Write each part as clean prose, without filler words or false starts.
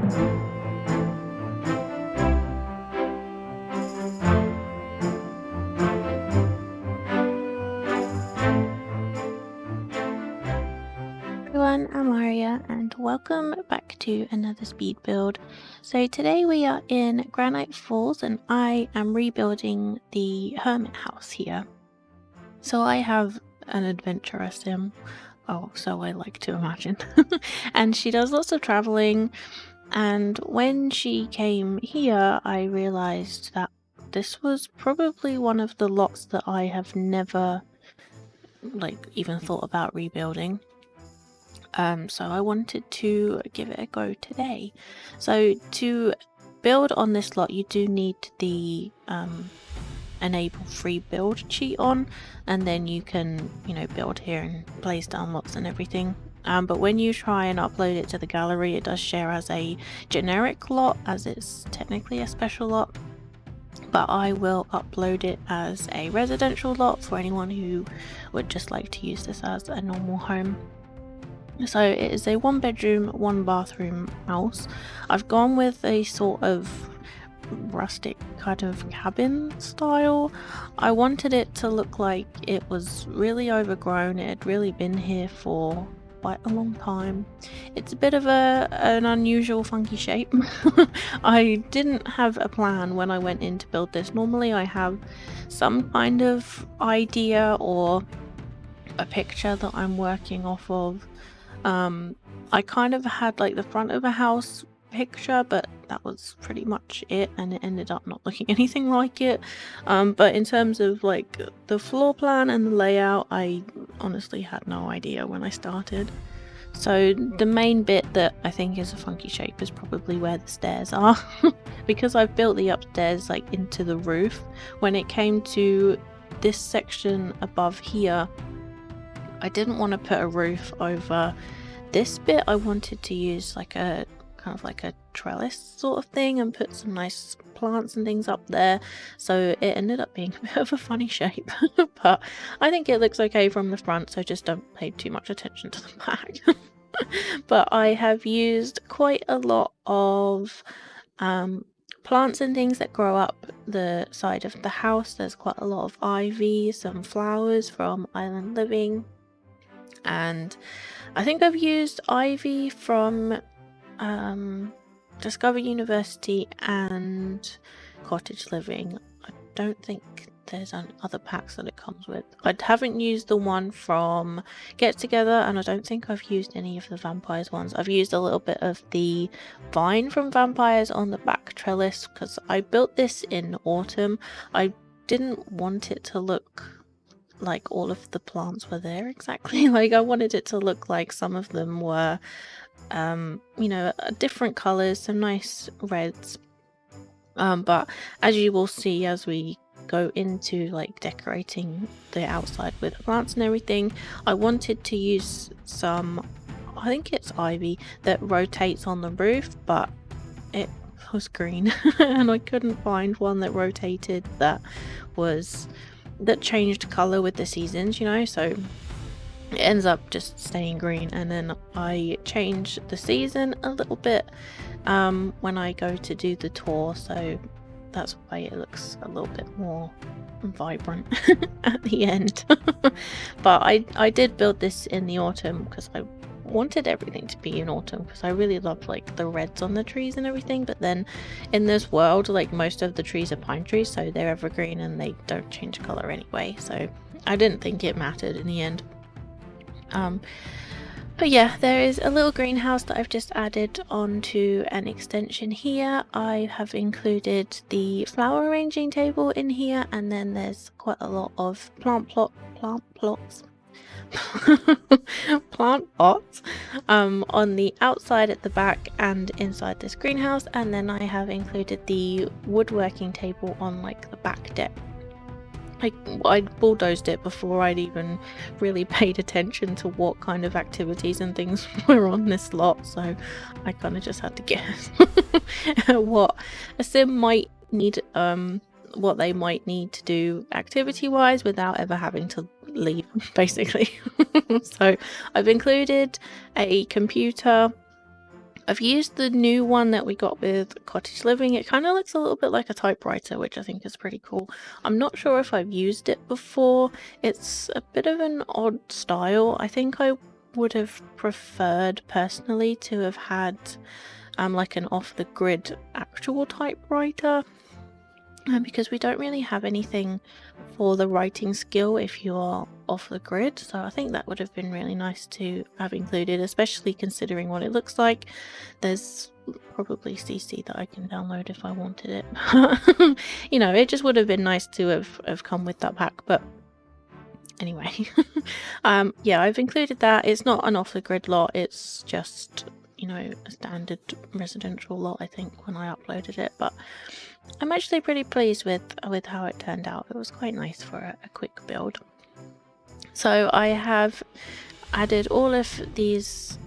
Everyone, I'm Aria and welcome back to another speed build. So today we are in Granite Falls and I am rebuilding the Hermit house here. So I have an adventurer sim, so I like to imagine, and she does lots of traveling, and when she came here I realized that this was probably one of the lots that I have never even thought about rebuilding. So I wanted to give it a go today. So to build on this lot, you do need the enable free build cheat on, and then you can, build here and place down lots and everything. But when you try and upload it to the gallery, it does share as a generic lot, as it's technically a special lot. But I will upload it as a residential lot for anyone who would just like to use this as a normal home. So it is a 1-bedroom, 1-bathroom house. I've gone with a sort of rustic kind of cabin style. I wanted it to look like it was really overgrown. It had really been here for quite a long time. It's a bit of an unusual funky shape. I didn't have a plan when I went in to build this. Normally I have some kind of idea or a picture that I'm working off of. I kind of had like the front of a house picture, but that was pretty much it, and it ended up not looking anything like it. But in terms of like the floor plan and the layout, I honestly had no idea when I started. So the main bit that I think is a funky shape is probably where the stairs are. Because I've built the upstairs like into the roof, when it came to this section above here, I didn't want to put a roof over this bit. I wanted to use like a kind of like a trellis sort of thing and put some nice plants and things up there, so it ended up being a bit of a funny shape. But I think it looks okay from the front, so just don't pay too much attention to the back. But I have used quite a lot of plants and things that grow up the side of the house. There's quite a lot of ivy, some flowers from Island Living, and I think I've used ivy from Discover University and Cottage Living. I don't think there's other packs that it comes with. I haven't used the one from Get Together, and I don't think I've used any of the Vampires ones. I've used a little bit of the vine from Vampires on the back trellis because I built this in autumn. I didn't want it to look like all of the plants were there exactly. Like I wanted it to look like some of them were different colors, some nice reds, but as you will see as we go into like decorating the outside with plants and everything, I wanted to use some, I think it's ivy that rotates on the roof, but it was green and I couldn't find one that rotated that changed color with the seasons, so it ends up just staying green. And then I change the season a little bit when I go to do the tour, so that's why it looks a little bit more vibrant at the end. But I did build this in the autumn because I wanted everything to be in autumn, because I really love like the reds on the trees and everything. But then in this world, like most of the trees are pine trees, so they're evergreen and they don't change color anyway, so I didn't think it mattered in the end. But yeah, there is a little greenhouse that I've just added onto an extension here. I have included the flower arranging table in here, and then there's quite a lot of plant pots on the outside at the back and inside this greenhouse. And then I have included the woodworking table on like the back deck. I bulldozed it before I'd even really paid attention to what kind of activities and things were on this lot, so I kind of just had to guess what a sim might need, what they might need to do activity wise without ever having to leave, basically. So I've included a computer, I've used the new one that we got with Cottage Living. It kind of looks a little bit like a typewriter, which I think is pretty cool. I'm not sure if I've used it before. It's a bit of an odd style. I think I would have preferred personally to have had like an off-the-grid actual typewriter, because we don't really have anything for the writing skill if you are off the grid, so I think that would have been really nice to have included, especially considering what it looks like. There's probably CC that I can download if I wanted it. You know, it just would have been nice to have come with that pack, but anyway. Yeah, I've included that. It's not an off the grid lot, it's just, you know, a standard residential lot, I think, when I uploaded it, but I'm actually pretty pleased with how it turned out. It was quite nice for a quick build. So I have added all of these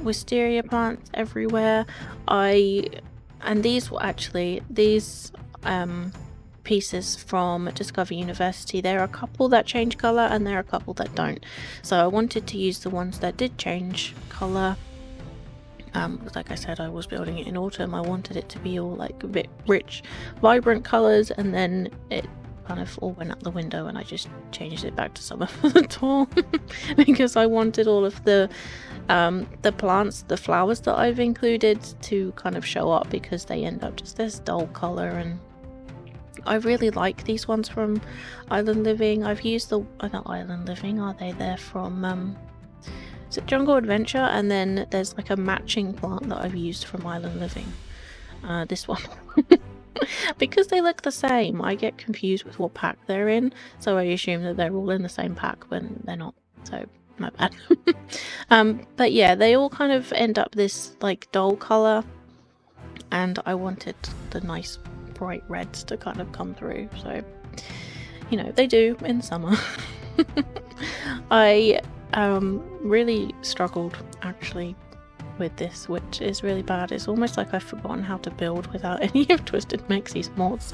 wisteria plants everywhere. And these were actually these pieces from Discover University. There are a couple that change color and there are a couple that don't. So I wanted to use the ones that did change color. Like I said, I was building it in autumn. I wanted it to be all like a bit rich, vibrant colors, and then it kind of all went out the window and I just changed it back to summer for the tour because I wanted all of the plants, the flowers that I've included to kind of show up, because they end up just this dull color. And I really like these ones from Island Living. I've used the not Island Living, are they? They're from is it Jungle Adventure? And then there's like a matching plant that I've used from Island Living. This one. Because they look the same, I get confused with what pack they're in, so I assume that they're all in the same pack when they're not, so my bad. But yeah, they all kind of end up this like dull colour, and I wanted the nice bright reds to kind of come through, so, you know, they do in summer. I really struggled actually with this, which is really bad. It's almost like I've forgotten how to build without any of Twisted Mexie's mods.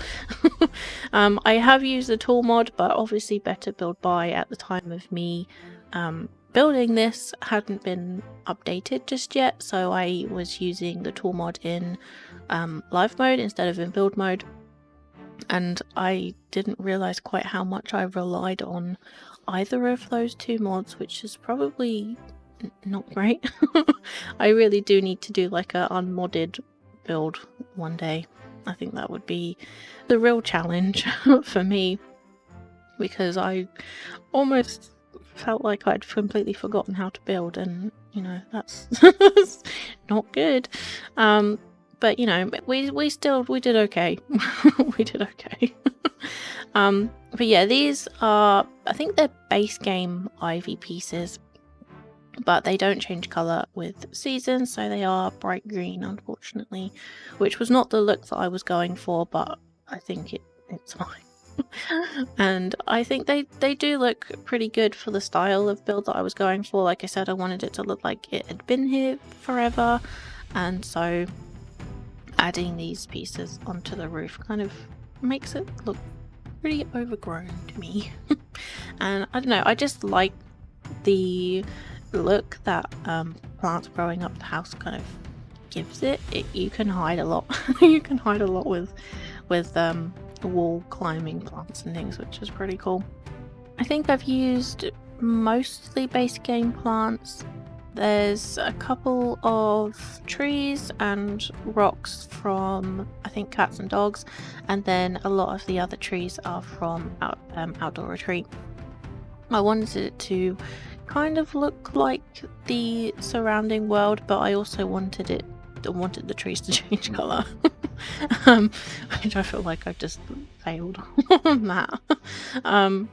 I have used the tool mod, but obviously Better Build By at the time of me building this hadn't been updated just yet, so I was using the tool mod in live mode instead of in build mode, and I didn't realize quite how much I relied on either of those two mods, which is probably not great. I really do need to do like a unmodded build one day. I think that would be the real challenge for me, because I almost felt like I'd completely forgotten how to build, and you know, that's not good. But you know, we did okay. We did okay. But yeah, these are, I think they're base game ivy pieces, but they don't change color with seasons, so they are bright green, unfortunately, which was not the look that I was going for, but I think it's fine. And I think they do look pretty good for the style of build that I was going for. Like I said, I wanted it to look like it had been here forever, and so adding these pieces onto the roof kind of makes it look pretty overgrown to me. And I don't know, I just like the look that plants growing up the house kind of gives it. You can hide a lot. You can hide a lot with wall climbing plants and things, which is pretty cool. I think I've used mostly base game plants. There's a couple of trees and rocks from, I think, Cats and Dogs, and then a lot of the other trees are from Outdoor Retreat. I wanted it to kind of look like the surrounding world, but I also wanted the trees to change colour. Which I feel like I just failed on that.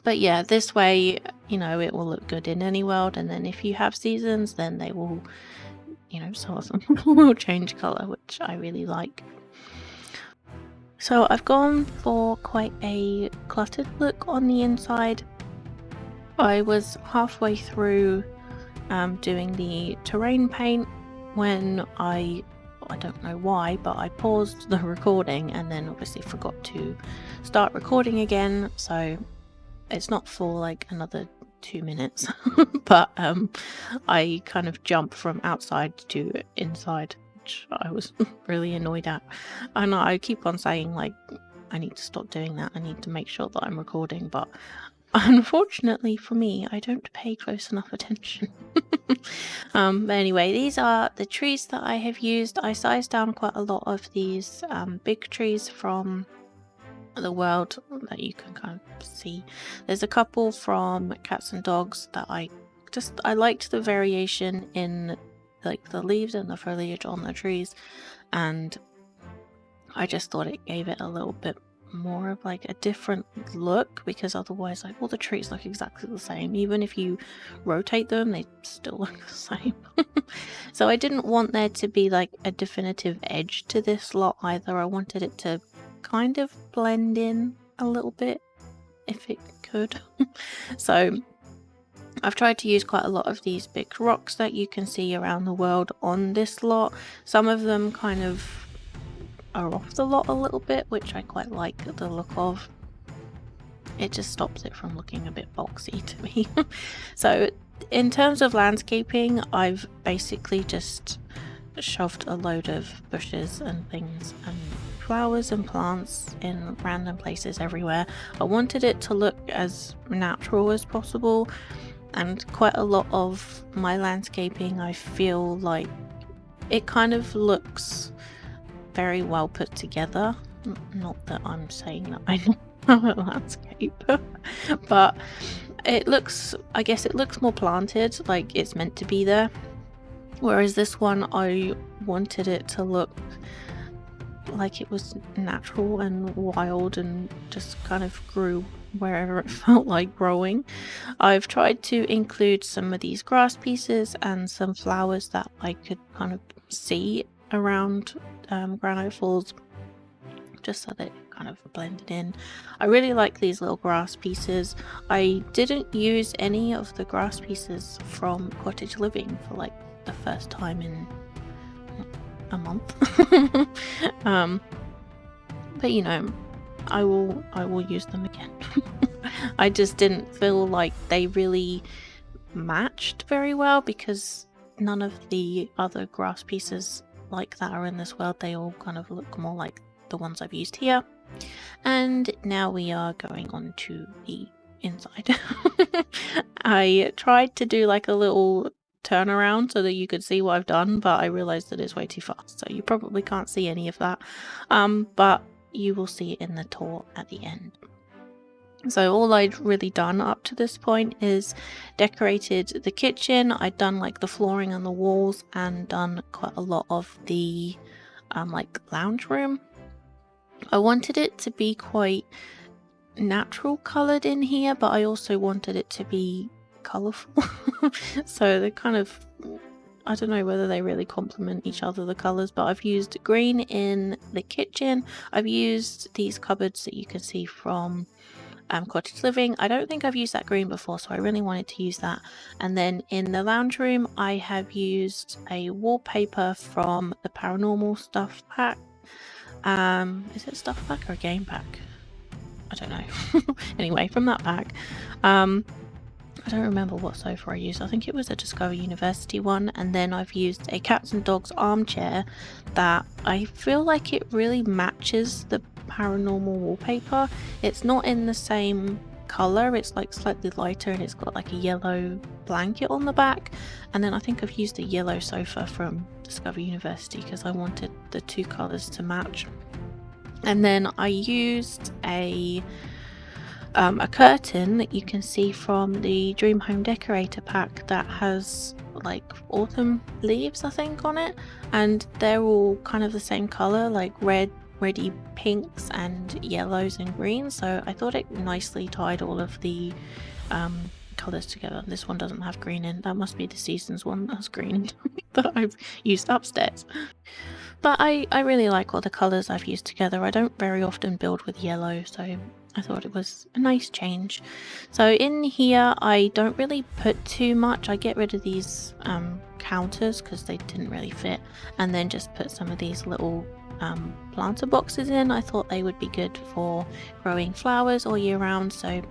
But yeah, this way, you know, it will look good in any world, and then if you have seasons, then they will, you know, some of them will change colour, which I really like. So I've gone for quite a cluttered look on the inside. I was halfway through doing the terrain paint when I don't know why, but I paused the recording and then obviously forgot to start recording again, so it's not for like another 2 minutes. But I kind of jumped from outside to inside, which I was really annoyed at. And I keep on saying, like, I need to stop doing that. I need to make sure that I'm recording, but unfortunately for me, I don't pay close enough attention. But anyway, these are the trees that I have used. I sized down quite a lot of these big trees from the world that you can kind of see. There's a couple from Cats and Dogs that I liked the variation in like the leaves and the foliage on the trees, and I just thought it gave it a little bit more of like a different look, because otherwise like all the trees look exactly the same. Even if you rotate them, they still look the same. So I didn't want there to be like a definitive edge to this lot either. I wanted it to kind of blend in a little bit if it could. So I've tried to use quite a lot of these big rocks that you can see around the world on this lot. Some of them kind of are off the lot a little bit, which I quite like the look of. It just stops it from looking a bit boxy to me. So in terms of landscaping, I've basically just shoved a load of bushes and things and flowers and plants in random places everywhere. I wanted it to look as natural as possible, and quite a lot of my landscaping, I feel like it kind of looks very well put together. Not that I'm saying that I know a landscape, but it looks, I guess it looks more planted, like it's meant to be there. Whereas this one, I wanted it to look like it was natural and wild and just kind of grew wherever it felt like growing. I've tried to include some of these grass pieces and some flowers that I could kind of see around Granite Falls, just so that it kind of blended in. I really like these little grass pieces. I didn't use any of the grass pieces from Cottage Living for like the first time in a month. But you know, I will use them again. I just didn't feel like they really matched very well, because none of the other grass pieces like that are in this world. They all kind of look more like the ones I've used here. And now we are going on to the inside. I tried to do like a little turnaround so that you could see what I've done, but I realized that it's way too fast, so you probably can't see any of that, but you will see it in the tour at the end. So all I'd really done up to this point is decorated the kitchen. I'd done like the flooring and the walls, and done quite a lot of the like lounge room. I wanted it to be quite natural colored in here, but I also wanted it to be colorful. So they're kind of, I don't know whether they really complement each other, the colors, but I've used green in the kitchen. I've used these cupboards that you can see from Cottage Living. I don't think I've used that green before, so I really wanted to use that. And then in the lounge room, I have used a wallpaper from the Paranormal Stuff pack. Is it stuff pack or a game pack? I don't know. Anyway, from that pack. I don't remember what sofa I used. I think it was a Discover University one. And then I've used a Cats and Dogs armchair that I feel like it really matches the Paranormal wallpaper. It's not in the same color, it's like slightly lighter, and it's got like a yellow blanket on the back. And then I think I've used a yellow sofa from Discover University because I wanted the two colors to match. And then I used a curtain that you can see from the Dream Home Decorator pack that has like autumn leaves, I think, on it, and they're all kind of the same color, like reddy pinks and yellows and greens. So I thought it nicely tied all of the colors together. This one doesn't have green in. That must be the Seasons one that has green that I've used upstairs. But I really like all the colors I've used together. I don't very often build with yellow, so I thought it was a nice change. So in here, I don't really put too much. I get rid of these counters because they didn't really fit, and then just put some of these little planter boxes in. I thought they would be good for growing flowers all year round, so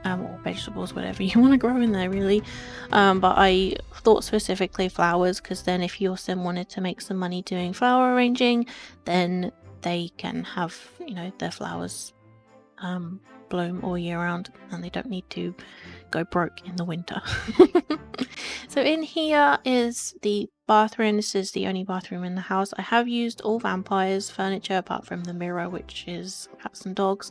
or vegetables, whatever you want to grow in there really. But I thought specifically flowers, because then if your sim wanted to make some money doing flower arranging, then they can have, you know, their flowers bloom all year round and they don't need to go broke in the winter. So in here is the bathroom. This is the only bathroom in the house. I have used all vampires furniture apart from the mirror, which is cats and dogs.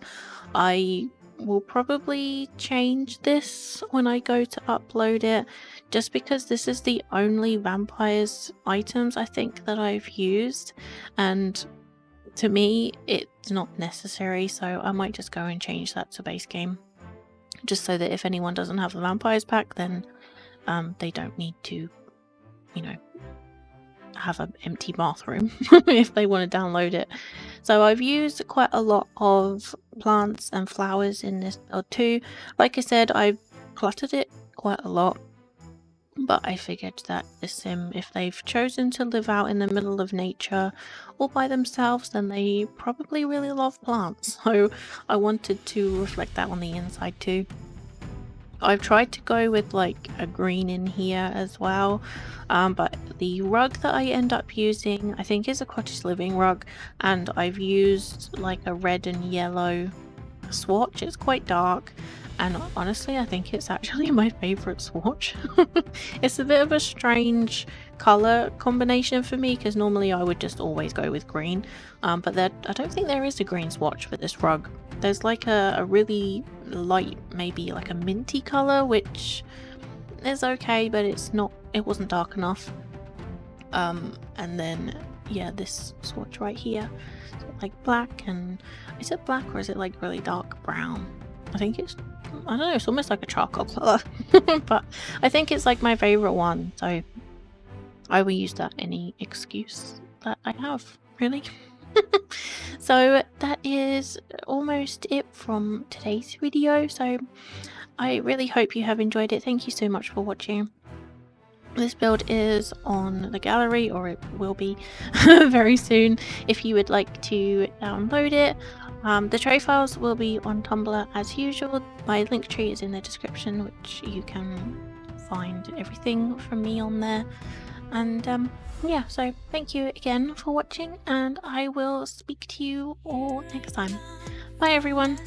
I will probably change this when I go to upload it, just because this is the only vampires items I think that I've used, and to me it's not necessary, so I might just go and change that to base game, just so that if anyone doesn't have the vampires pack, then they don't need to, you know, have an empty bathroom if they want to download it. So I've used quite a lot of plants and flowers in this build too. Like I said, I've cluttered it quite a lot, but I figured that the sim, if they've chosen to live out in the middle of nature all by themselves, then they probably really love plants. So I wanted to reflect that on the inside too. I've tried to go with like a green in here as well, but the rug that I end up using I think is a cottage living rug, and I've used like a red and yellow swatch. It's quite dark, and honestly I think it's actually my favorite swatch. It's a bit of a strange color combination for me, because normally I would just always go with green, but I don't think there is a green swatch for this rug. There's like a really light, maybe like a minty color, which is okay, but it wasn't dark enough. And then yeah, this swatch right here, so like black, and is it black or is it like really dark brown? I think it's, I don't know, it's almost like a charcoal color. But I think it's like my favorite one, so I will use that any excuse that I have, really. So that is almost it from today's video. So I really hope you have enjoyed it. Thank you so much for watching. This build is on the gallery, or it will be very soon if you would like to download it. The tray files will be on Tumblr as usual. My link tree is in the description, which you can find everything from me on there. And yeah, so thank you again for watching, and I will speak to you all next time. Bye everyone.